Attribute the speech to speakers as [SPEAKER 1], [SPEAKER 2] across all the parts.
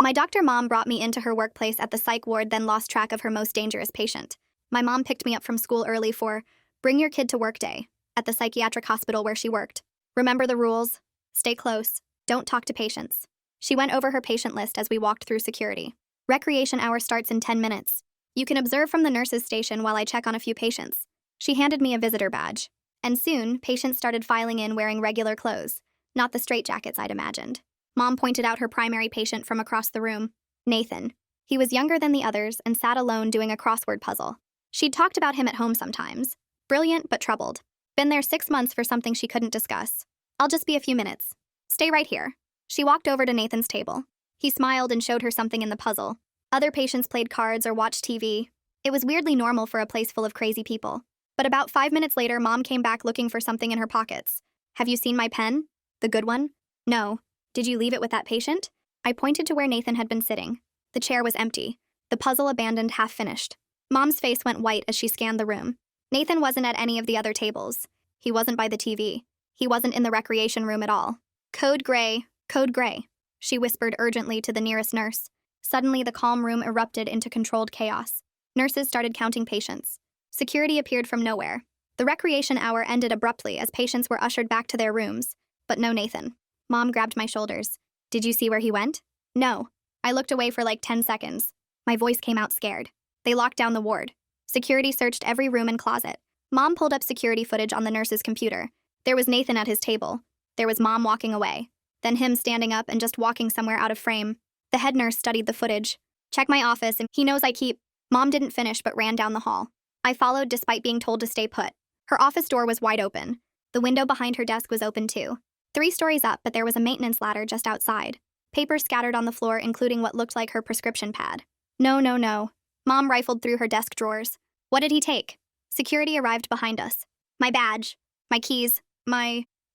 [SPEAKER 1] My doctor mom brought me into her workplace at the psych ward, then lost track of her most dangerous patient. My mom picked me up from school early for bring your kid to work day at the psychiatric hospital where she worked. Remember the rules. Stay close. Don't talk to patients. She went over her patient list as we walked through security. Recreation hour starts in 10 minutes. You can observe from the nurse's station while I check on a few patients. She handed me a visitor badge. And soon, patients started filing in wearing regular clothes, not the straitjackets I'd imagined. Mom pointed out her primary patient from across the room, Nathan. He was younger than the others and sat alone doing a crossword puzzle. She'd talked about him at home sometimes. Brilliant but troubled. Been there 6 months for something she couldn't discuss. I'll just be a few minutes. Stay right here. She walked over to Nathan's table. He smiled and showed her something in the puzzle. Other patients played cards or watched TV. It was weirdly normal for a place full of crazy people. But about 5 minutes later, Mom came back looking for something in her pockets. Have you seen my pen? The good one? No. Did you leave it with that patient? I pointed to where Nathan had been sitting. The chair was empty. The puzzle abandoned, half finished. Mom's face went white as she scanned the room. Nathan wasn't at any of the other tables. He wasn't by the TV. He wasn't in the recreation room at all. Code gray, code gray, she whispered urgently to the nearest nurse. Suddenly, the calm room erupted into controlled chaos. Nurses started counting patients. Security appeared from nowhere. The recreation hour ended abruptly as patients were ushered back to their rooms. But no Nathan. Mom grabbed my shoulders. Did you see where he went? No. I looked away for like 10 seconds. My voice came out scared. They locked down the ward. Security searched every room and closet. Mom pulled up security footage on the nurse's computer. There was Nathan at his table. There was Mom walking away. Then him standing up and just walking somewhere out of frame. The head nurse studied the footage. Check my office and he knows I keep... Mom didn't finish but ran down the hall. I followed despite being told to stay put. Her office door was wide open. The window behind her desk was open too. 3 stories up, but there was a maintenance ladder just outside. Papers scattered on the floor, including what looked like her prescription pad. No, no, no. Mom rifled through her desk drawers. What did he take? Security arrived behind us. My badge. My keys.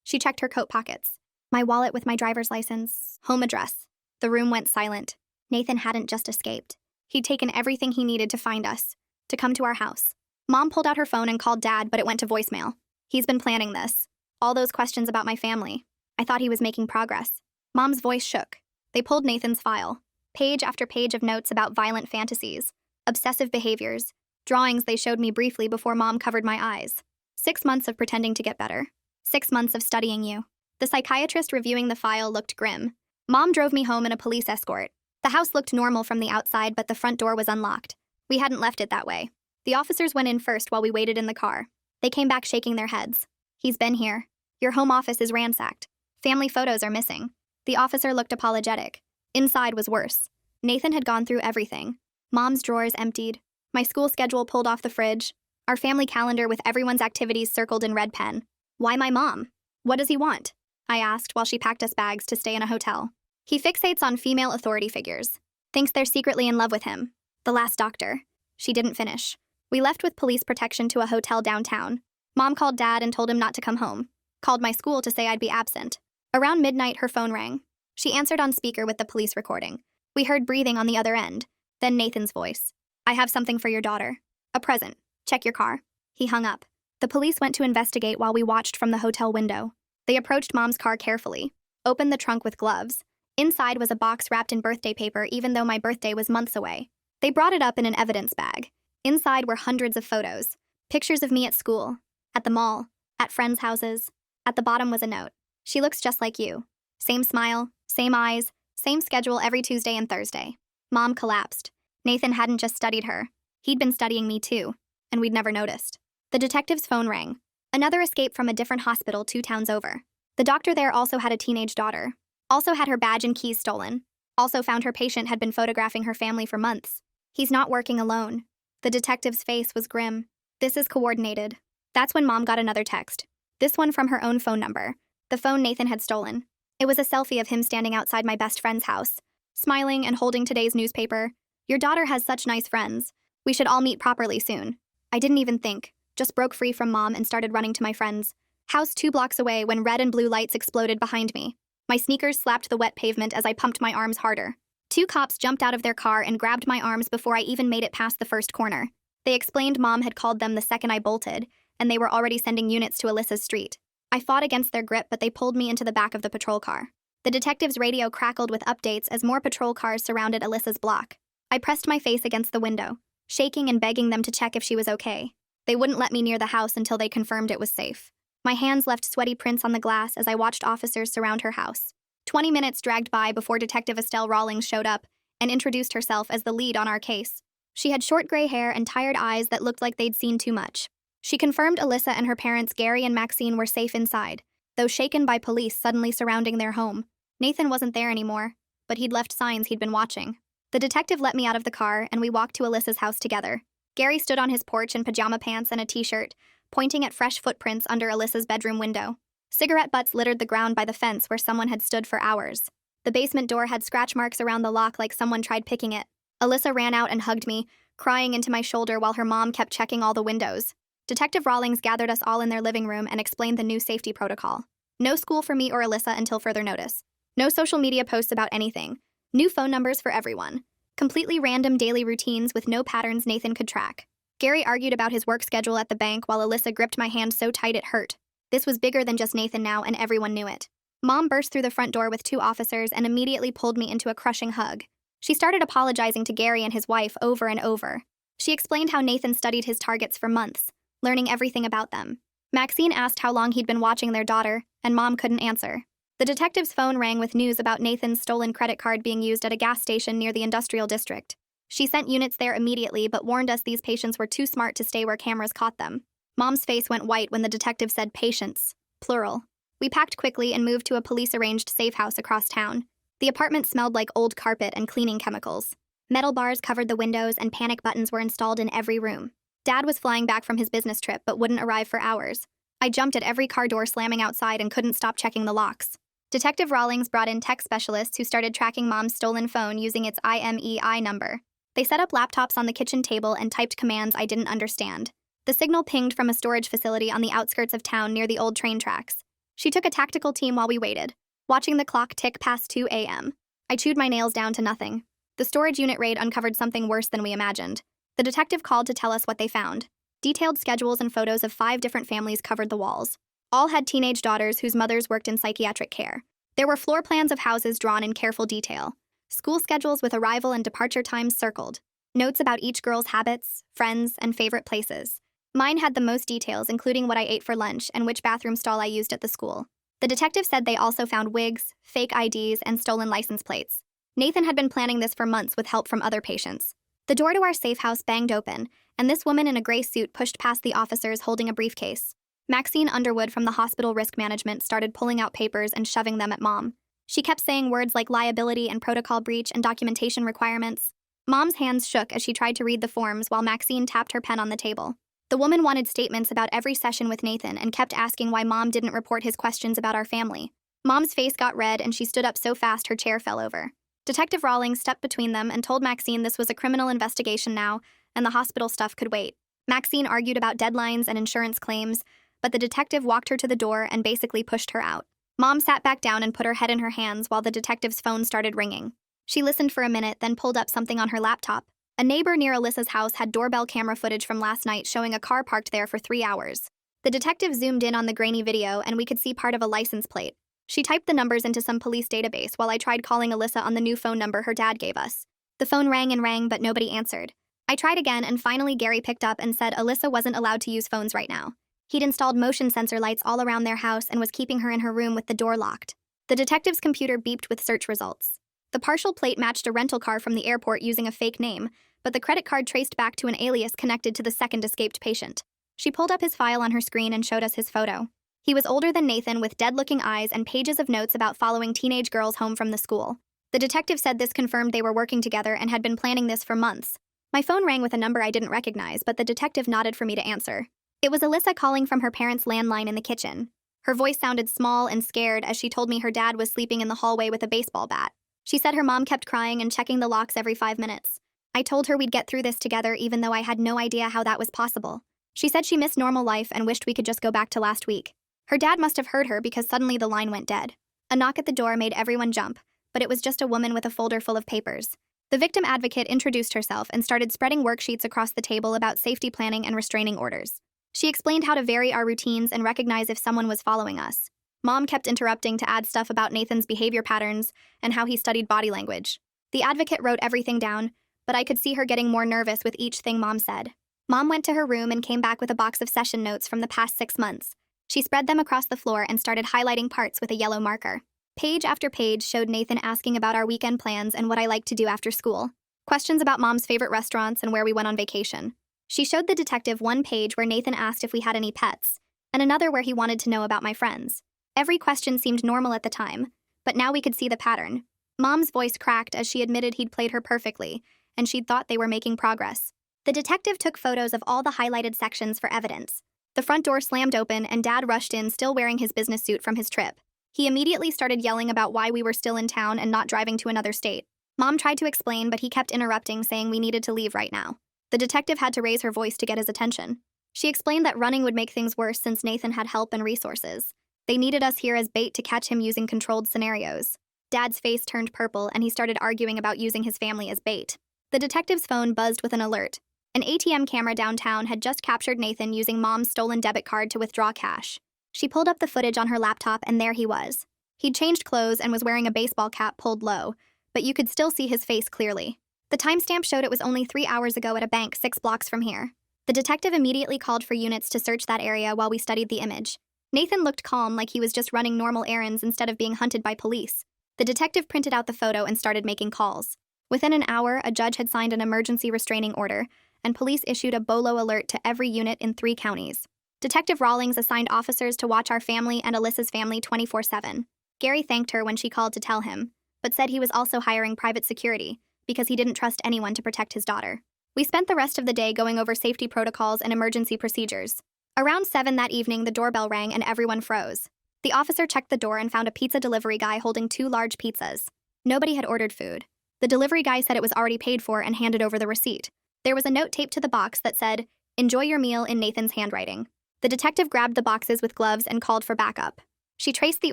[SPEAKER 1] She checked her coat pockets. My wallet with my driver's license. Home address. The room went silent. Nathan hadn't just escaped. He'd taken everything he needed to find us. To come to our house. Mom pulled out her phone and called Dad, but it went to voicemail. He's been planning this. All those questions about my family. I thought he was making progress. Mom's voice shook. They pulled Nathan's file. Page after page of notes about violent fantasies, obsessive behaviors, drawings they showed me briefly before Mom covered my eyes. 6 months of pretending to get better. 6 months of studying you. The psychiatrist reviewing the file looked grim. Mom drove me home in a police escort. The house looked normal from the outside, but the front door was unlocked. We hadn't left it that way. The officers went in first while we waited in the car. They came back shaking their heads. He's been here. Your home office is ransacked. Family photos are missing. The officer looked apologetic. Inside was worse. Nathan had gone through everything. Mom's drawers emptied. My school schedule pulled off the fridge. Our family calendar with everyone's activities circled in red pen. Why my mom? What does he want? I asked while she packed us bags to stay in a hotel. He fixates on female authority figures. Thinks they're secretly in love with him. The last doctor. She didn't finish. We left with police protection to a hotel downtown. Mom called Dad and told him not to come home. Called my school to say I'd be absent. Around midnight, her phone rang. She answered on speaker with the police recording. We heard breathing on the other end. Then Nathan's voice. I have something for your daughter. A present. Check your car. He hung up. The police went to investigate while we watched from the hotel window. They approached Mom's car carefully. Opened the trunk with gloves. Inside was a box wrapped in birthday paper, even though my birthday was months away. They brought it up in an evidence bag. Inside were hundreds of photos. Pictures of me at school, at the mall, at friends' houses. At the bottom was a note. She looks just like you. Same smile, same eyes, same schedule every Tuesday and Thursday. Mom collapsed. Nathan hadn't just studied her. He'd been studying me too, and we'd never noticed. The detective's phone rang. Another escape from a different hospital 2 towns over. The doctor there also had a teenage daughter. Also had her badge and keys stolen. Also found her patient had been photographing her family for months. He's not working alone. The detective's face was grim. This is coordinated. That's when Mom got another text. This one from her own phone number. The phone Nathan had stolen. It was a selfie of him standing outside my best friend's house, smiling and holding today's newspaper. Your daughter has such nice friends. We should all meet properly soon. I didn't even think. Just broke free from Mom and started running to my friend's house 2 blocks away when red and blue lights exploded behind me. My sneakers slapped the wet pavement as I pumped my arms harder. 2 cops jumped out of their car and grabbed my arms before I even made it past the first corner. They explained Mom had called them the second I bolted, and they were already sending units to Alyssa's street. I fought against their grip, but they pulled me into the back of the patrol car. The detective's radio crackled with updates as more patrol cars surrounded Alyssa's block. I pressed my face against the window, shaking and begging them to check if she was okay. They wouldn't let me near the house until they confirmed it was safe. My hands left sweaty prints on the glass as I watched officers surround her house. 20 minutes dragged by before Detective Estelle Rawlings showed up and introduced herself as the lead on our case. She had short gray hair and tired eyes that looked like they'd seen too much. She confirmed Alyssa and her parents Gary and Maxine were safe inside, though shaken by police suddenly surrounding their home. Nathan wasn't there anymore, but he'd left signs he'd been watching. The detective let me out of the car and we walked to Alyssa's house together. Gary stood on his porch in pajama pants and a t-shirt, pointing at fresh footprints under Alyssa's bedroom window. Cigarette butts littered the ground by the fence where someone had stood for hours. The basement door had scratch marks around the lock like someone tried picking it. Alyssa ran out and hugged me, crying into my shoulder while her mom kept checking all the windows. Detective Rawlings gathered us all in their living room and explained the new safety protocol. No school for me or Alyssa until further notice. No social media posts about anything. New phone numbers for everyone. Completely random daily routines with no patterns Nathan could track. Gary argued about his work schedule at the bank while Alyssa gripped my hand so tight it hurt. This was bigger than just Nathan now, and everyone knew it. Mom burst through the front door with 2 officers and immediately pulled me into a crushing hug. She started apologizing to Gary and his wife over and over. She explained how Nathan studied his targets for months, learning everything about them. Maxine asked how long he'd been watching their daughter, and Mom couldn't answer. The detective's phone rang with news about Nathan's stolen credit card being used at a gas station near the industrial district. She sent units there immediately but warned us these patients were too smart to stay where cameras caught them. Mom's face went white when the detective said patients, plural. We packed quickly and moved to a police-arranged safe house across town. The apartment smelled like old carpet and cleaning chemicals. Metal bars covered the windows and panic buttons were installed in every room. Dad was flying back from his business trip but wouldn't arrive for hours. I jumped at every car door slamming outside and couldn't stop checking the locks. Detective Rawlings brought in tech specialists who started tracking Mom's stolen phone using its IMEI number. They set up laptops on the kitchen table and typed commands I didn't understand. The signal pinged from a storage facility on the outskirts of town near the old train tracks. She took a tactical team while we waited, watching the clock tick past 2 a.m. I chewed my nails down to nothing. The storage unit raid uncovered something worse than we imagined. The detective called to tell us what they found. Detailed schedules and photos of 5 different families covered the walls. All had teenage daughters whose mothers worked in psychiatric care. There were floor plans of houses drawn in careful detail. School schedules with arrival and departure times circled. Notes about each girl's habits, friends, and favorite places. Mine had the most details, including what I ate for lunch and which bathroom stall I used at the school. The detective said they also found wigs, fake IDs, and stolen license plates. Nathan had been planning this for months with help from other patients. The door to our safe house banged open, and this woman in a gray suit pushed past the officers holding a briefcase. Maxine Underwood from the hospital risk management started pulling out papers and shoving them at Mom. She kept saying words like liability and protocol breach and documentation requirements. Mom's hands shook as she tried to read the forms while Maxine tapped her pen on the table. The woman wanted statements about every session with Nathan and kept asking why Mom didn't report his questions about our family. Mom's face got red and she stood up so fast her chair fell over. Detective Rawlings stepped between them and told Maxine this was a criminal investigation now, and the hospital stuff could wait. Maxine argued about deadlines and insurance claims, but the detective walked her to the door and basically pushed her out. Mom sat back down and put her head in her hands while the detective's phone started ringing. She listened for a minute, then pulled up something on her laptop. A neighbor near Alyssa's house had doorbell camera footage from last night showing a car parked there for 3 hours. The detective zoomed in on the grainy video and we could see part of a license plate. She typed the numbers into some police database while I tried calling Alyssa on the new phone number her dad gave us. The phone rang and rang, but nobody answered. I tried again and finally Gary picked up and said Alyssa wasn't allowed to use phones right now. He'd installed motion sensor lights all around their house and was keeping her in her room with the door locked. The detective's computer beeped with search results. The partial plate matched a rental car from the airport using a fake name, but the credit card traced back to an alias connected to the second escaped patient. She pulled up his file on her screen and showed us his photo. He was older than Nathan with dead-looking eyes and pages of notes about following teenage girls home from the school. The detective said this confirmed they were working together and had been planning this for months. My phone rang with a number I didn't recognize, but the detective nodded for me to answer. It was Alyssa calling from her parents' landline in the kitchen. Her voice sounded small and scared as she told me her dad was sleeping in the hallway with a baseball bat. She said her mom kept crying and checking the locks every 5 minutes. I told her we'd get through this together even though I had no idea how that was possible. She said she missed normal life and wished we could just go back to last week. Her dad must have heard her because suddenly the line went dead. A knock at the door made everyone jump, but it was just a woman with a folder full of papers. The victim advocate introduced herself and started spreading worksheets across the table about safety planning and restraining orders. She explained how to vary our routines and recognize if someone was following us. Mom kept interrupting to add stuff about Nathan's behavior patterns and how he studied body language. The advocate wrote everything down, but I could see her getting more nervous with each thing Mom said. Mom went to her room and came back with a box of session notes from the past 6 months. She spread them across the floor and started highlighting parts with a yellow marker. Page after page showed Nathan asking about our weekend plans and what I like to do after school. Questions about Mom's favorite restaurants and where we went on vacation. She showed the detective one page where Nathan asked if we had any pets, and another where he wanted to know about my friends. Every question seemed normal at the time, but now we could see the pattern. Mom's voice cracked as she admitted he'd played her perfectly, and she'd thought they were making progress. The detective took photos of all the highlighted sections for evidence. The front door slammed open and Dad rushed in still wearing his business suit from his trip. He immediately started yelling about why we were still in town and not driving to another state. Mom tried to explain, but he kept interrupting, saying we needed to leave right now. The detective had to raise her voice to get his attention. She explained that running would make things worse since Nathan had help and resources. They needed us here as bait to catch him using controlled scenarios. Dad's face turned purple and he started arguing about using his family as bait. The detective's phone buzzed with an alert. An ATM camera downtown had just captured Nathan using Mom's stolen debit card to withdraw cash. She pulled up the footage on her laptop and there he was. He'd changed clothes and was wearing a baseball cap pulled low, but you could still see his face clearly. The timestamp showed it was only 3 hours ago at a bank 6 blocks from here. The detective immediately called for units to search that area while we studied the image. Nathan looked calm, like he was just running normal errands instead of being hunted by police. The detective printed out the photo and started making calls. Within an hour, a judge had signed an emergency restraining order, and police issued a BOLO alert to every unit in 3 counties. Detective Rawlings assigned officers to watch our family and Alyssa's family 24/7. Gary thanked her when she called to tell him, but said he was also hiring private security because he didn't trust anyone to protect his daughter. We spent the rest of the day going over safety protocols and emergency procedures. Around 7 that evening, the doorbell rang and everyone froze. The officer checked the door and found a pizza delivery guy holding 2 large pizzas. Nobody had ordered food. The delivery guy said it was already paid for and handed over the receipt. There was a note taped to the box that said, "Enjoy your meal," in Nathan's handwriting. The detective grabbed the boxes with gloves and called for backup. She traced the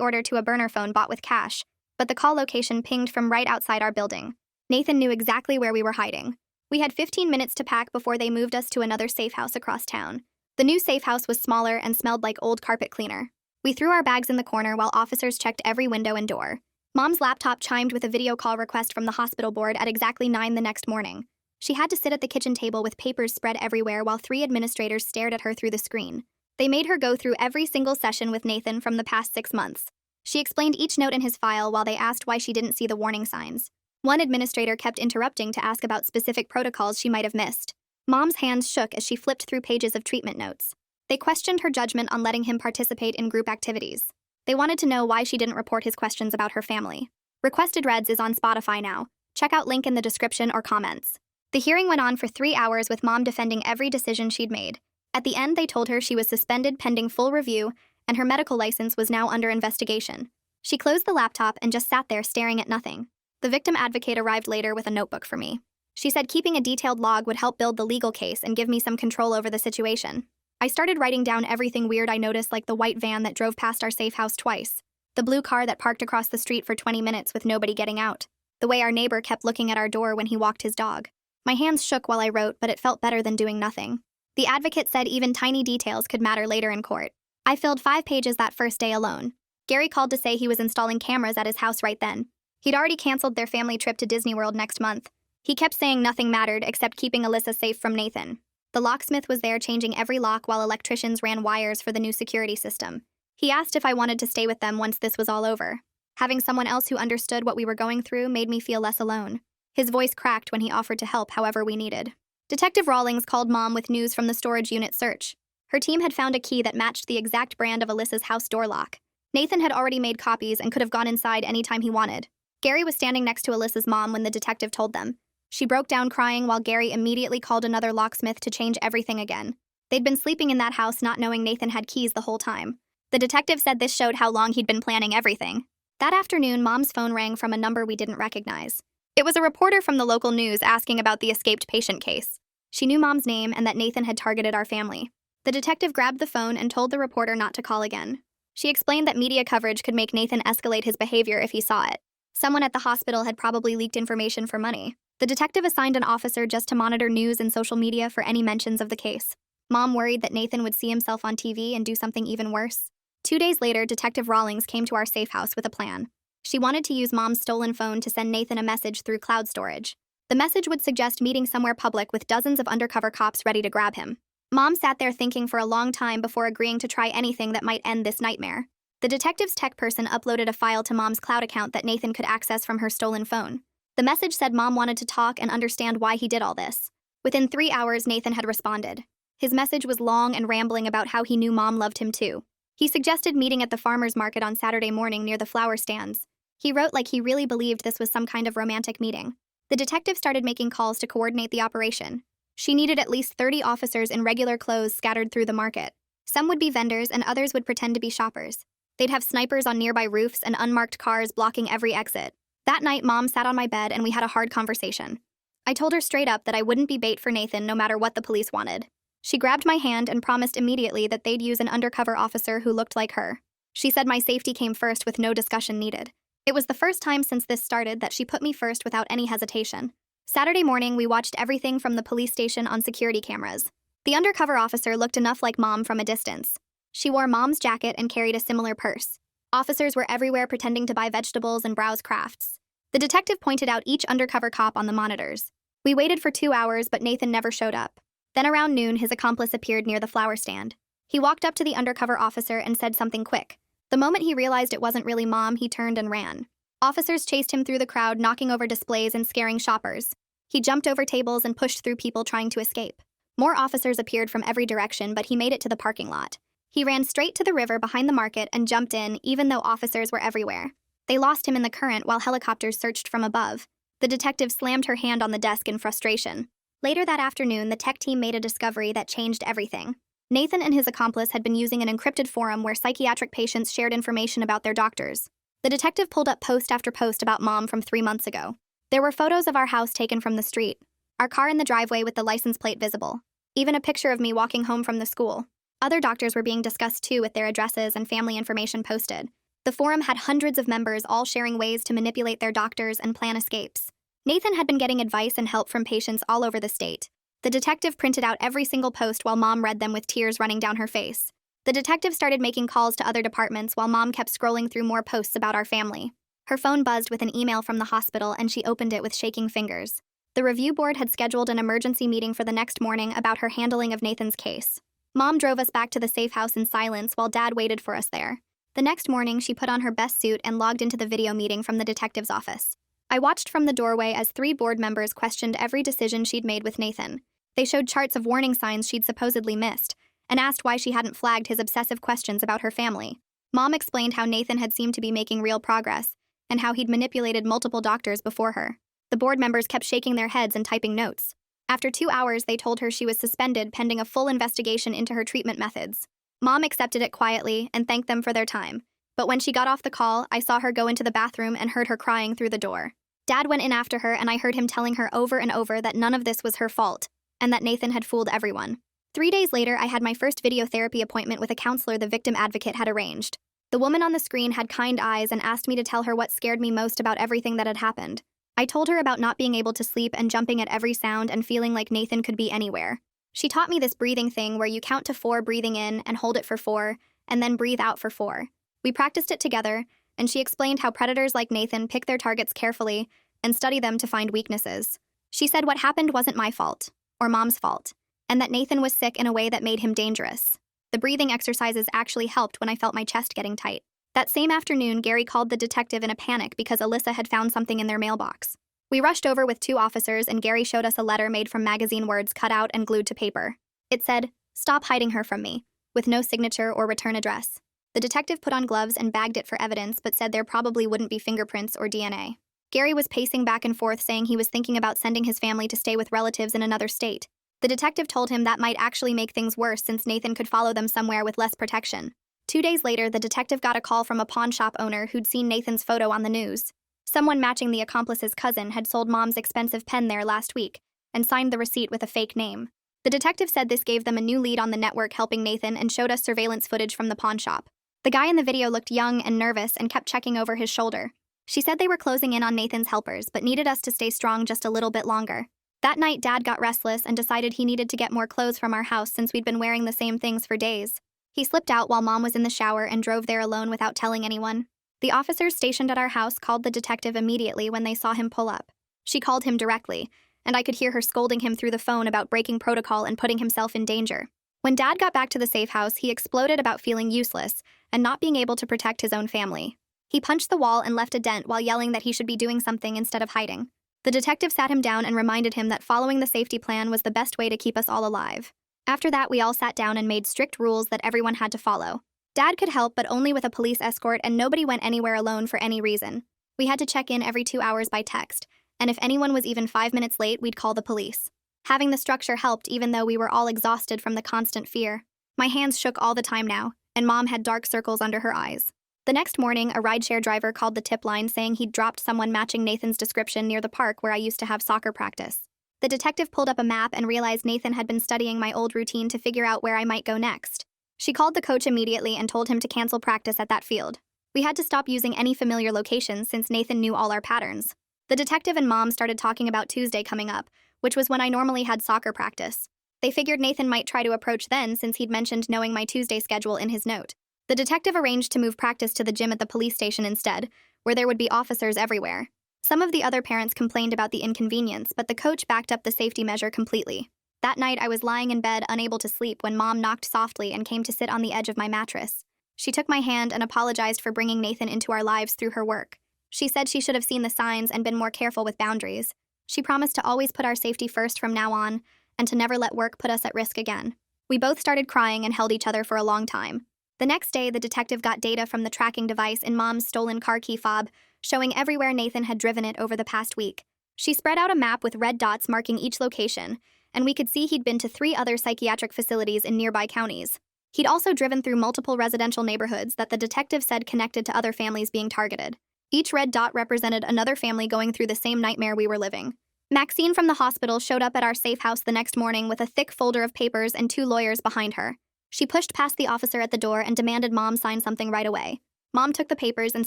[SPEAKER 1] order to a burner phone bought with cash, but the call location pinged from right outside our building. Nathan knew exactly where we were hiding. We had 15 minutes to pack before they moved us to another safe house across town. The new safe house was smaller and smelled like old carpet cleaner. We threw our bags in the corner while officers checked every window and door. Mom's laptop chimed with a video call request from the hospital board at exactly 9 the next morning. She had to sit at the kitchen table with papers spread everywhere while 3 administrators stared at her through the screen. They made her go through every single session with Nathan from the past 6 months. She explained each note in his file while they asked why she didn't see the warning signs. One administrator kept interrupting to ask about specific protocols she might have missed. Mom's hands shook as she flipped through pages of treatment notes. They questioned her judgment on letting him participate in group activities. They wanted to know why she didn't report his questions about her family. Requested Reds is on Spotify now. Check out link in the description or comments. The hearing went on for 3 hours with Mom defending every decision she'd made. At the end, they told her she was suspended pending full review and her medical license was now under investigation. She closed the laptop and just sat there staring at nothing. The victim advocate arrived later with a notebook for me. She said keeping a detailed log would help build the legal case and give me some control over the situation. I started writing down everything weird I noticed, like the white van that drove past our safe house twice, the blue car that parked across the street for 20 minutes with nobody getting out, the way our neighbor kept looking at our door when he walked his dog. My hands shook while I wrote, but it felt better than doing nothing. The advocate said even tiny details could matter later in court. I filled 5 pages that first day alone. Gary called to say he was installing cameras at his house right then. He'd already canceled their family trip to Disney World next month. He kept saying nothing mattered except keeping Alyssa safe from Nathan. The locksmith was there changing every lock while electricians ran wires for the new security system. He asked if I wanted to stay with them once this was all over. Having someone else who understood what we were going through made me feel less alone. His voice cracked when he offered to help however we needed. Detective Rawlings called Mom with news from the storage unit search. Her team had found a key that matched the exact brand of Alyssa's house door lock. Nathan had already made copies and could have gone inside anytime he wanted. Gary was standing next to Alyssa's mom when the detective told them. She broke down crying while Gary immediately called another locksmith to change everything again. They'd been sleeping in that house not knowing Nathan had keys the whole time. The detective said this showed how long he'd been planning everything. That afternoon, Mom's phone rang from a number we didn't recognize. It was a reporter from the local news asking about the escaped patient case. She knew Mom's name and that Nathan had targeted our family. The detective grabbed the phone and told the reporter not to call again. She explained that media coverage could make Nathan escalate his behavior if he saw it. Someone at the hospital had probably leaked information for money. The detective assigned an officer just to monitor news and social media for any mentions of the case. Mom worried that Nathan would see himself on TV and do something even worse. 2 days later, Detective Rawlings came to our safe house with a plan. She wanted to use Mom's stolen phone to send Nathan a message through cloud storage. The message would suggest meeting somewhere public with dozens of undercover cops ready to grab him. Mom sat there thinking for a long time before agreeing to try anything that might end this nightmare. The detective's tech person uploaded a file to Mom's cloud account that Nathan could access from her stolen phone. The message said Mom wanted to talk and understand why he did all this. Within 3 hours, Nathan had responded. His message was long and rambling about how he knew Mom loved him too. He suggested meeting at the farmer's market on Saturday morning near the flower stands. He wrote like he really believed this was some kind of romantic meeting. The detective started making calls to coordinate the operation. She needed at least 30 officers in regular clothes scattered through the market. Some would be vendors and others would pretend to be shoppers. They'd have snipers on nearby roofs and unmarked cars blocking every exit. That night, Mom sat on my bed and we had a hard conversation. I told her straight up that I wouldn't be bait for Nathan no matter what the police wanted. She grabbed my hand and promised immediately that they'd use an undercover officer who looked like her. She said my safety came first with no discussion needed. It was the first time since this started that she put me first without any hesitation. Saturday morning, we watched everything from the police station on security cameras. The undercover officer looked enough like Mom from a distance. She wore Mom's jacket and carried a similar purse. Officers were everywhere pretending to buy vegetables and browse crafts. The detective pointed out each undercover cop on the monitors. We waited for 2 hours, but Nathan never showed up. Then around noon, his accomplice appeared near the flower stand. He walked up to the undercover officer and said something quick. The moment he realized it wasn't really Mom, he turned and ran. Officers chased him through the crowd, knocking over displays and scaring shoppers. He jumped over tables and pushed through people trying to escape. More officers appeared from every direction, but he made it to the parking lot. He ran straight to the river behind the market and jumped in, even though officers were everywhere. They lost him in the current while helicopters searched from above. The detective slammed her hand on the desk in frustration. Later that afternoon, the tech team made a discovery that changed everything. Nathan and his accomplice had been using an encrypted forum where psychiatric patients shared information about their doctors. The detective pulled up post after post about Mom from 3 months ago. There were photos of our house taken from the street, our car in the driveway with the license plate visible, even a picture of me walking home from the school. Other doctors were being discussed too, with their addresses and family information posted. The forum had hundreds of members all sharing ways to manipulate their doctors and plan escapes. Nathan had been getting advice and help from patients all over the state. The detective printed out every single post while Mom read them with tears running down her face. The detective started making calls to other departments while Mom kept scrolling through more posts about our family. Her phone buzzed with an email from the hospital and she opened it with shaking fingers. The review board had scheduled an emergency meeting for the next morning about her handling of Nathan's case. Mom drove us back to the safe house in silence while Dad waited for us there. The next morning, she put on her best suit and logged into the video meeting from the detective's office. I watched from the doorway as 3 board members questioned every decision she'd made with Nathan. They showed charts of warning signs she'd supposedly missed, and asked why she hadn't flagged his obsessive questions about her family. Mom explained how Nathan had seemed to be making real progress, and how he'd manipulated multiple doctors before her. The board members kept shaking their heads and typing notes. After 2 hours, they told her she was suspended pending a full investigation into her treatment methods. Mom accepted it quietly and thanked them for their time. But when she got off the call, I saw her go into the bathroom and heard her crying through the door. Dad went in after her and I heard him telling her over and over that none of this was her fault, and that Nathan had fooled everyone. 3 days later, I had my first video therapy appointment with a counselor the victim advocate had arranged. The woman on the screen had kind eyes and asked me to tell her what scared me most about everything that had happened. I told her about not being able to sleep and jumping at every sound and feeling like Nathan could be anywhere. She taught me this breathing thing where you count to 4 breathing in and hold it for 4, and then breathe out for 4. We practiced it together, and she explained how predators like Nathan pick their targets carefully and study them to find weaknesses. She said what happened wasn't my fault, or Mom's fault, and that Nathan was sick in a way that made him dangerous. The breathing exercises actually helped when I felt my chest getting tight. That same afternoon, Gary called the detective in a panic because Alyssa had found something in their mailbox. We rushed over with 2 officers and Gary showed us a letter made from magazine words cut out and glued to paper. It said, "Stop hiding her from me," with no signature or return address. The detective put on gloves and bagged it for evidence but said there probably wouldn't be fingerprints or DNA. Gary was pacing back and forth saying he was thinking about sending his family to stay with relatives in another state. The detective told him that might actually make things worse since Nathan could follow them somewhere with less protection. 2 days later, the detective got a call from a pawn shop owner who'd seen Nathan's photo on the news. Someone matching the accomplice's cousin had sold Mom's expensive pen there last week and signed the receipt with a fake name. The detective said this gave them a new lead on the network helping Nathan and showed us surveillance footage from the pawn shop. The guy in the video looked young and nervous and kept checking over his shoulder. She said they were closing in on Nathan's helpers but needed us to stay strong just a little bit longer. That night, Dad got restless and decided he needed to get more clothes from our house since we'd been wearing the same things for days. He slipped out while Mom was in the shower and drove there alone without telling anyone. The officers stationed at our house called the detective immediately when they saw him pull up. She called him directly, and I could hear her scolding him through the phone about breaking protocol and putting himself in danger. When Dad got back to the safe house, he exploded about feeling useless and not being able to protect his own family. He punched the wall and left a dent while yelling that he should be doing something instead of hiding. The detective sat him down and reminded him that following the safety plan was the best way to keep us all alive. After that, we all sat down and made strict rules that everyone had to follow. Dad could help, but only with a police escort, and nobody went anywhere alone for any reason. We had to check in every 2 hours by text, and if anyone was even 5 minutes late, we'd call the police. Having the structure helped even though we were all exhausted from the constant fear. My hands shook all the time now, and Mom had dark circles under her eyes. The next morning, a rideshare driver called the tip line saying he'd dropped someone matching Nathan's description near the park where I used to have soccer practice. The detective pulled up a map and realized Nathan had been studying my old routine to figure out where I might go next. She called the coach immediately and told him to cancel practice at that field. We had to stop using any familiar locations since Nathan knew all our patterns. The detective and Mom started talking about Tuesday coming up, which was when I normally had soccer practice. They figured Nathan might try to approach then since he'd mentioned knowing my Tuesday schedule in his note. The detective arranged to move practice to the gym at the police station instead, where there would be officers everywhere. Some of the other parents complained about the inconvenience, but the coach backed up the safety measure completely. That night, I was lying in bed, unable to sleep, when Mom knocked softly and came to sit on the edge of my mattress. She took my hand and apologized for bringing Nathan into our lives through her work. She said she should have seen the signs and been more careful with boundaries. She promised to always put our safety first from now on, and to never let work put us at risk again. We both started crying and held each other for a long time. The next day, the detective got data from the tracking device in Mom's stolen car key fob, showing everywhere Nathan had driven it over the past week. She spread out a map with red dots marking each location, and we could see he'd been to 3 other psychiatric facilities in nearby counties. He'd also driven through multiple residential neighborhoods that the detective said connected to other families being targeted. Each red dot represented another family going through the same nightmare we were living. Maxine from the hospital showed up at our safe house the next morning with a thick folder of papers and 2 lawyers behind her. She pushed past the officer at the door and demanded Mom sign something right away. Mom took the papers and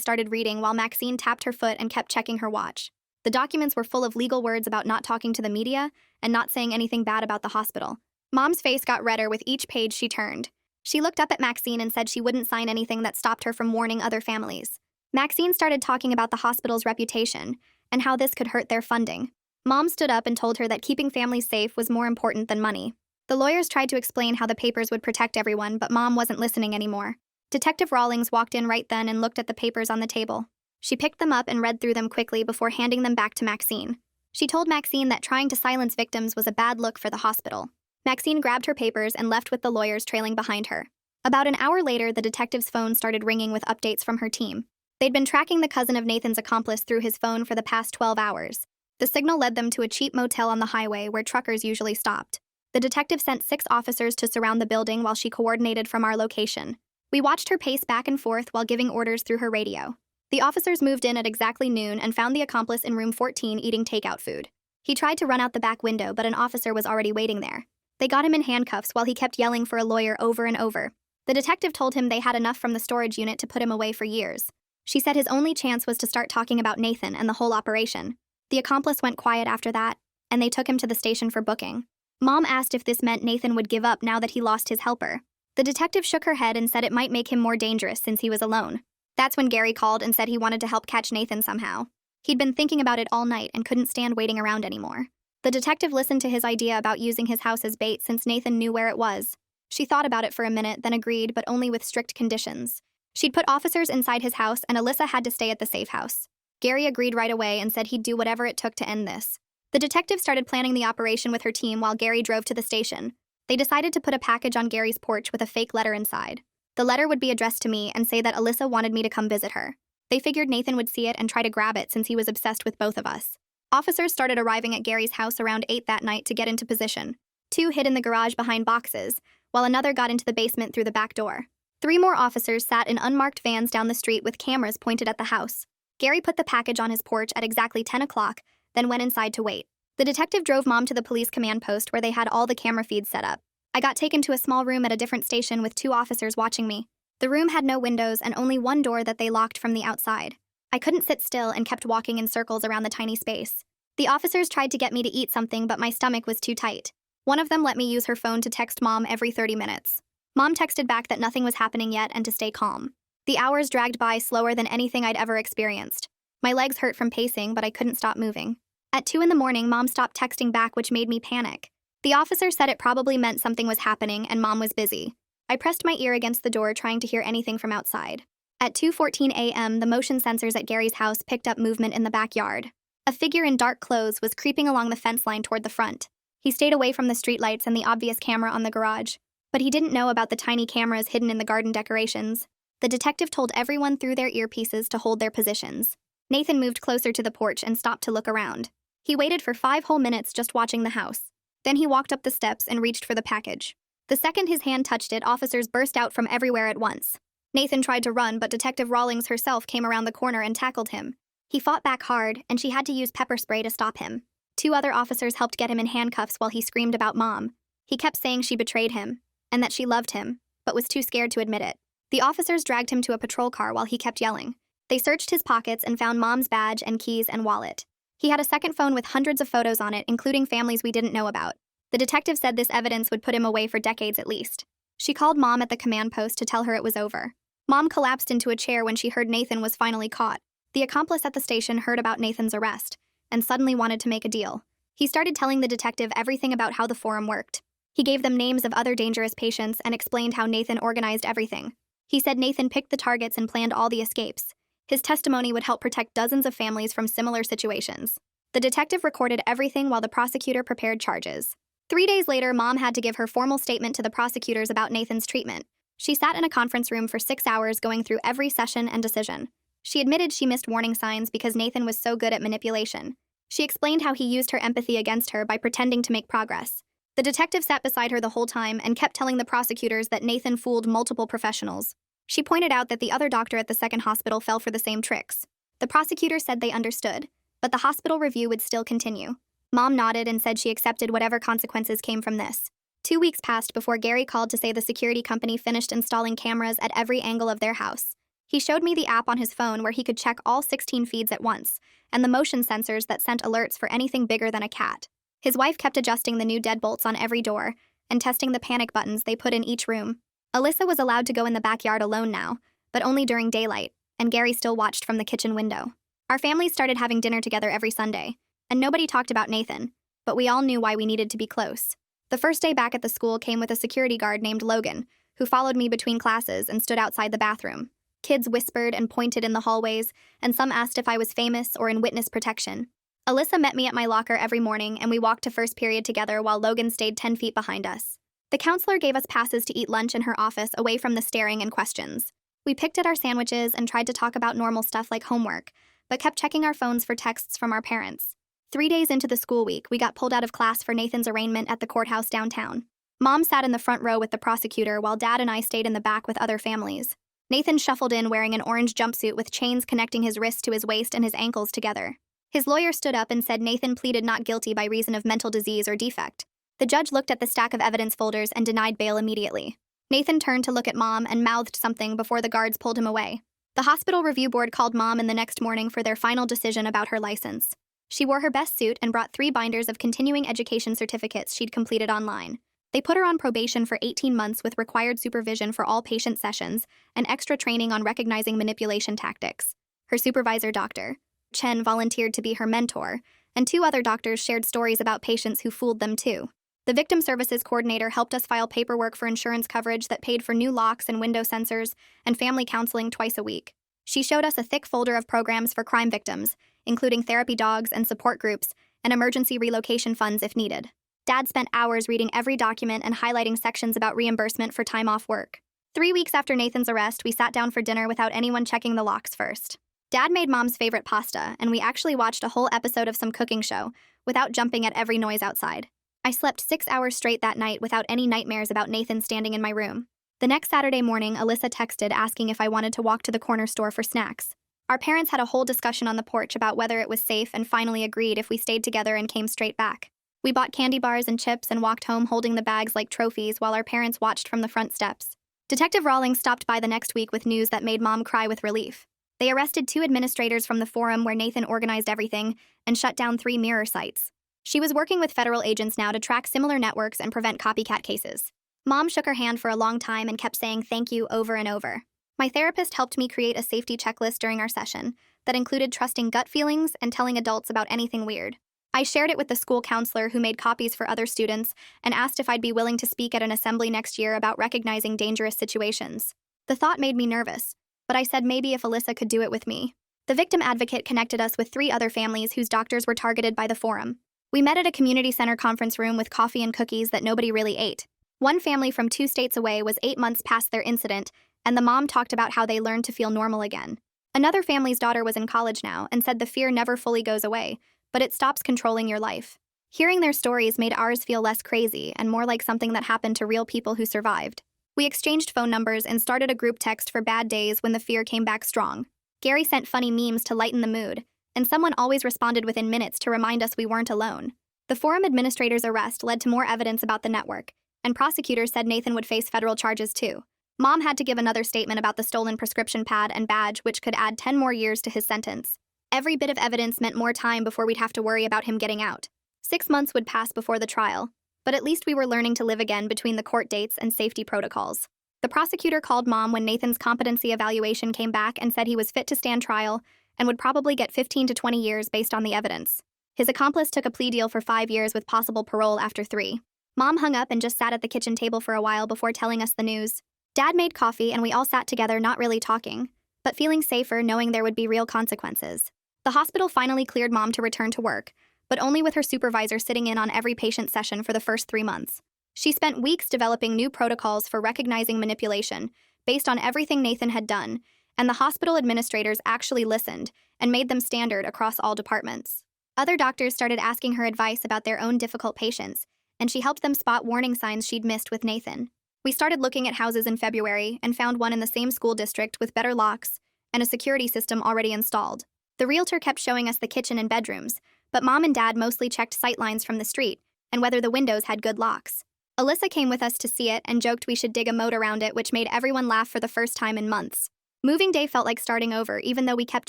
[SPEAKER 1] started reading while Maxine tapped her foot and kept checking her watch. The documents were full of legal words about not talking to the media and not saying anything bad about the hospital. Mom's face got redder with each page she turned. She looked up at Maxine and said she wouldn't sign anything that stopped her from warning other families. Maxine started talking about the hospital's reputation and how this could hurt their funding. Mom stood up and told her that keeping families safe was more important than money. The lawyers tried to explain how the papers would protect everyone, but Mom wasn't listening anymore. Detective Rawlings walked in right then and looked at the papers on the table. She picked them up and read through them quickly before handing them back to Maxine. She told Maxine that trying to silence victims was a bad look for the hospital. Maxine grabbed her papers and left with the lawyers trailing behind her. About an hour later, the detective's phone started ringing with updates from her team. They'd been tracking the cousin of Nathan's accomplice through his phone for the past 12 hours. The signal led them to a cheap motel on the highway where truckers usually stopped. The detective sent 6 officers to surround the building while she coordinated from our location. We watched her pace back and forth while giving orders through her radio. The officers moved in at exactly noon and found the accomplice in room 14 eating takeout food. He tried to run out the back window, but an officer was already waiting there. They got him in handcuffs while he kept yelling for a lawyer over and over. The detective told him they had enough from the storage unit to put him away for years. She said his only chance was to start talking about Nathan and the whole operation. The accomplice went quiet after that, and they took him to the station for booking. Mom asked if this meant Nathan would give up now that he lost his helper. The detective shook her head and said it might make him more dangerous since he was alone. That's when Gary called and said he wanted to help catch Nathan somehow. He'd been thinking about it all night and couldn't stand waiting around anymore. The detective listened to his idea about using his house as bait since Nathan knew where it was. She thought about it for a minute, then agreed, but only with strict conditions. She'd put officers inside his house, and Alyssa had to stay at the safe house. Gary agreed right away and said he'd do whatever it took to end this. The detective started planning the operation with her team while Gary drove to the station. They decided to put a package on Gary's porch with a fake letter inside. The letter would be addressed to me and say that Alyssa wanted me to come visit her. They figured Nathan would see it and try to grab it since he was obsessed with both of us. Officers started arriving at Gary's house around 8 that night to get into position. 2 hid in the garage behind boxes, while another got into the basement through the back door. 3 more officers sat in unmarked vans down the street with cameras pointed at the house. Gary put the package on his porch at exactly 10 o'clock, then went inside to wait. The detective drove Mom to the police command post where they had all the camera feeds set up. I got taken to a small room at a different station with 2 officers watching me. The room had no windows and only one door that they locked from the outside. I couldn't sit still and kept walking in circles around the tiny space. The officers tried to get me to eat something, but my stomach was too tight. One of them let me use her phone to text Mom every 30 minutes. Mom texted back that nothing was happening yet and to stay calm. The hours dragged by slower than anything I'd ever experienced. My legs hurt from pacing, but I couldn't stop moving. At 2 in the morning, Mom stopped texting back, which made me panic. The officer said it probably meant something was happening and Mom was busy. I pressed my ear against the door, trying to hear anything from outside. At 2:14 a.m., the motion sensors at Gary's house picked up movement in the backyard. A figure in dark clothes was creeping along the fence line toward the front. He stayed away from the streetlights and the obvious camera on the garage, but he didn't know about the tiny cameras hidden in the garden decorations. The detective told everyone through their earpieces to hold their positions. Nathan moved closer to the porch and stopped to look around. He waited for 5 whole minutes just watching the house. Then he walked up the steps and reached for the package. The second his hand touched it, officers burst out from everywhere at once. Nathan tried to run, but Detective Rawlings herself came around the corner and tackled him. He fought back hard, and she had to use pepper spray to stop him. 2 other officers helped get him in handcuffs while he screamed about Mom. He kept saying she betrayed him, and that she loved him, but was too scared to admit it. The officers dragged him to a patrol car while he kept yelling. They searched his pockets and found Mom's badge and keys and wallet. He had a second phone with hundreds of photos on it, including families we didn't know about. The detective said this evidence would put him away for decades at least. She called Mom at the command post to tell her it was over. Mom collapsed into a chair when she heard Nathan was finally caught. The accomplice at the station heard about Nathan's arrest and suddenly wanted to make a deal. He started telling the detective everything about how the forum worked. He gave them names of other dangerous patients and explained how Nathan organized everything. He said Nathan picked the targets and planned all the escapes. His testimony would help protect dozens of families from similar situations. The detective recorded everything while the prosecutor prepared charges. 3 days later, Mom had to give her formal statement to the prosecutors about Nathan's treatment. She sat in a conference room for 6 hours going through every session and decision. She admitted she missed warning signs because Nathan was so good at manipulation. She explained how he used her empathy against her by pretending to make progress. The detective sat beside her the whole time and kept telling the prosecutors that Nathan fooled multiple professionals. She pointed out that the other doctor at the second hospital fell for the same tricks. The prosecutor said they understood, but the hospital review would still continue. Mom nodded and said she accepted whatever consequences came from this. 2 weeks passed before Gary called to say the security company finished installing cameras at every angle of their house. He showed me the app on his phone where he could check all 16 feeds at once, and the motion sensors that sent alerts for anything bigger than a cat. His wife kept adjusting the new deadbolts on every door and testing the panic buttons they put in each room. Alyssa was allowed to go in the backyard alone now, but only during daylight, and Gary still watched from the kitchen window. Our families started having dinner together every Sunday, and nobody talked about Nathan, but we all knew why we needed to be close. The first day back at the school came with a security guard named Logan, who followed me between classes and stood outside the bathroom. Kids whispered and pointed in the hallways, and some asked if I was famous or in witness protection. Alyssa met me at my locker every morning, and we walked to first period together while Logan stayed 10 feet behind us. The counselor gave us passes to eat lunch in her office away from the staring and questions. We picked at our sandwiches and tried to talk about normal stuff like homework, but kept checking our phones for texts from our parents. 3 days into the school week, we got pulled out of class for Nathan's arraignment at the courthouse downtown. Mom sat in the front row with the prosecutor while Dad and I stayed in the back with other families. Nathan shuffled in wearing an orange jumpsuit with chains connecting his wrists to his waist and his ankles together. His lawyer stood up and said Nathan pleaded not guilty by reason of mental disease or defect. The judge looked at the stack of evidence folders and denied bail immediately. Nathan turned to look at Mom and mouthed something before the guards pulled him away. The hospital review board called Mom in the next morning for their final decision about her license. She wore her best suit and brought 3 binders of continuing education certificates she'd completed online. They put her on probation for 18 months with required supervision for all patient sessions and extra training on recognizing manipulation tactics. Her supervisor, Dr. Chen, volunteered to be her mentor, and 2 other doctors shared stories about patients who fooled them too. The victim services coordinator helped us file paperwork for insurance coverage that paid for new locks and window sensors and family counseling twice a week. She showed us a thick folder of programs for crime victims, including therapy dogs and support groups, and emergency relocation funds if needed. Dad spent hours reading every document and highlighting sections about reimbursement for time off work. 3 weeks after Nathan's arrest, we sat down for dinner without anyone checking the locks first. Dad made Mom's favorite pasta, and we actually watched a whole episode of some cooking show without jumping at every noise outside. I slept 6 hours straight that night without any nightmares about Nathan standing in my room. The next Saturday morning, Alyssa texted asking if I wanted to walk to the corner store for snacks. Our parents had a whole discussion on the porch about whether it was safe and finally agreed if we stayed together and came straight back. We bought candy bars and chips and walked home holding the bags like trophies while our parents watched from the front steps. Detective Rawlings stopped by the next week with news that made Mom cry with relief. They arrested 2 administrators from the forum where Nathan organized everything and shut down 3 mirror sites. She was working with federal agents now to track similar networks and prevent copycat cases. Mom shook her hand for a long time and kept saying thank you over and over. My therapist helped me create a safety checklist during our session that included trusting gut feelings and telling adults about anything weird. I shared it with the school counselor who made copies for other students and asked if I'd be willing to speak at an assembly next year about recognizing dangerous situations. The thought made me nervous, but I said maybe if Alyssa could do it with me. The victim advocate connected us with 3 other families whose doctors were targeted by the forum. We met at a community center conference room with coffee and cookies that nobody really ate. One family from 2 states away was 8 months past their incident, and the mom talked about how they learned to feel normal again. Another family's daughter was in college now and said the fear never fully goes away, but it stops controlling your life. Hearing their stories made ours feel less crazy and more like something that happened to real people who survived. We exchanged phone numbers and started a group text for bad days when the fear came back strong. Gary sent funny memes to lighten the mood, and someone always responded within minutes to remind us we weren't alone. The forum administrator's arrest led to more evidence about the network, and prosecutors said Nathan would face federal charges too. Mom had to give another statement about the stolen prescription pad and badge, which could add 10 more years to his sentence. Every bit of evidence meant more time before we'd have to worry about him getting out. 6 months would pass before the trial, but at least we were learning to live again between the court dates and safety protocols. The prosecutor called Mom when Nathan's competency evaluation came back and said he was fit to stand trial and would probably get 15 to 20 years based on the evidence. His accomplice took a plea deal for 5 years with possible parole after 3. Mom hung up and just sat at the kitchen table for a while before telling us the news. Dad made coffee and we all sat together not really talking, but feeling safer knowing there would be real consequences. The hospital finally cleared Mom to return to work, but only with her supervisor sitting in on every patient session for the first 3 months. She spent weeks developing new protocols for recognizing manipulation based on everything Nathan had done, and the hospital administrators actually listened and made them standard across all departments. Other doctors started asking her advice about their own difficult patients, and she helped them spot warning signs she'd missed with Nathan. We started looking at houses in February and found one in the same school district with better locks and a security system already installed. The realtor kept showing us the kitchen and bedrooms, but Mom and Dad mostly checked sightlines from the street and whether the windows had good locks. Alyssa came with us to see it and joked we should dig a moat around it, which made everyone laugh for the first time in months. Moving day felt like starting over, even though we kept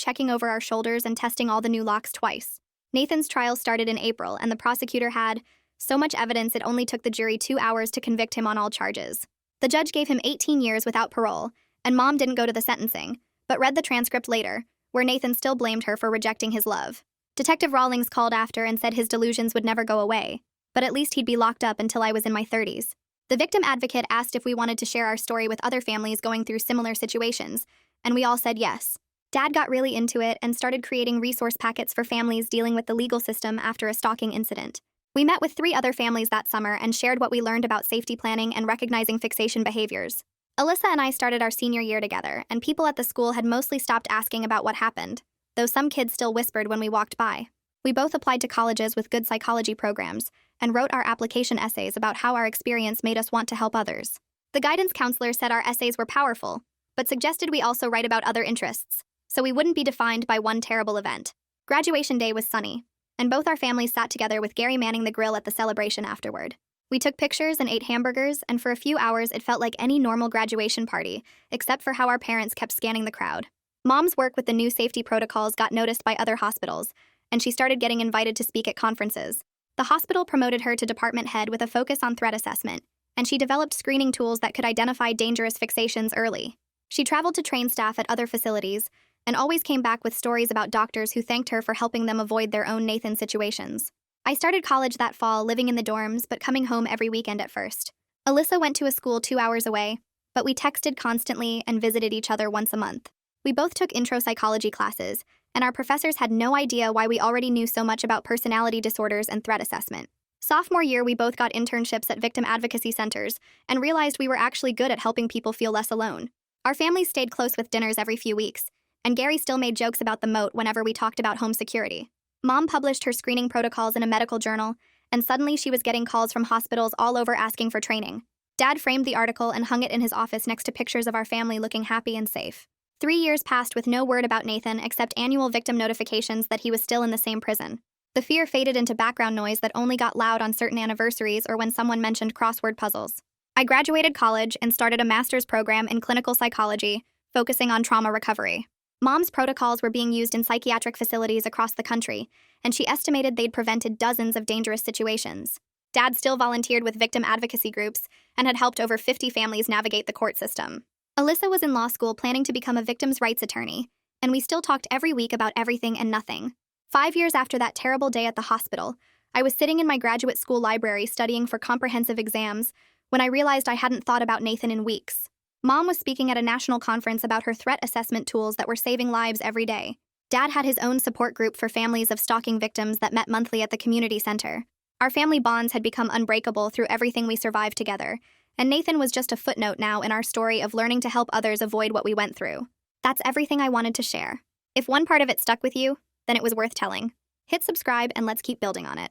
[SPEAKER 1] checking over our shoulders and testing all the new locks twice. Nathan's trial started in April, and the prosecutor had so much evidence it only took the jury 2 hours to convict him on all charges. The judge gave him 18 years without parole, and Mom didn't go to the sentencing, but read the transcript later, where Nathan still blamed her for rejecting his love. Detective Rawlings called after and said his delusions would never go away, but at least he'd be locked up until I was in my 30s. The victim advocate asked if we wanted to share our story with other families going through similar situations, and we all said yes. Dad got really into it and started creating resource packets for families dealing with the legal system after a stalking incident. We met with 3 other families that summer and shared what we learned about safety planning and recognizing fixation behaviors. Alyssa and I started our senior year together, and people at the school had mostly stopped asking about what happened, though some kids still whispered when we walked by. We both applied to colleges with good psychology programs and wrote our application essays about how our experience made us want to help others. The guidance counselor said our essays were powerful, but suggested we also write about other interests, so we wouldn't be defined by one terrible event. Graduation day was sunny, and both our families sat together with Gary manning the grill at the celebration afterward. We took pictures and ate hamburgers, and for a few hours it felt like any normal graduation party, except for how our parents kept scanning the crowd. Mom's work with the new safety protocols got noticed by other hospitals, and she started getting invited to speak at conferences. The hospital promoted her to department head with a focus on threat assessment, and she developed screening tools that could identify dangerous fixations early. She traveled to train staff at other facilities, and always came back with stories about doctors who thanked her for helping them avoid their own Nathan situations. I started college that fall, living in the dorms, but coming home every weekend at first. Alyssa went to a school 2 hours away, but we texted constantly and visited each other once a month. We both took intro psychology classes, and our professors had no idea why we already knew so much about personality disorders and threat assessment. Sophomore year, we both got internships at victim advocacy centers and realized we were actually good at helping people feel less alone. Our families stayed close with dinners every few weeks, and Gary still made jokes about the moat whenever we talked about home security. Mom published her screening protocols in a medical journal, and suddenly she was getting calls from hospitals all over asking for training. Dad framed the article and hung it in his office next to pictures of our family looking happy and safe. 3 years passed with no word about Nathan except annual victim notifications that he was still in the same prison. The fear faded into background noise that only got loud on certain anniversaries or when someone mentioned crossword puzzles. I graduated college and started a master's program in clinical psychology, focusing on trauma recovery. Mom's protocols were being used in psychiatric facilities across the country, and she estimated they'd prevented dozens of dangerous situations. Dad still volunteered with victim advocacy groups and had helped over 50 families navigate the court system. Alyssa was in law school planning to become a victims' rights attorney, and we still talked every week about everything and nothing. 5 years after that terrible day at the hospital, I was sitting in my graduate school library studying for comprehensive exams when I realized I hadn't thought about Nathan in weeks. Mom was speaking at a national conference about her threat assessment tools that were saving lives every day. Dad had his own support group for families of stalking victims that met monthly at the community center. Our family bonds had become unbreakable through everything we survived together, and Nathan was just a footnote now in our story of learning to help others avoid what we went through. That's everything I wanted to share. If one part of it stuck with you, then it was worth telling. Hit subscribe and let's keep building on it.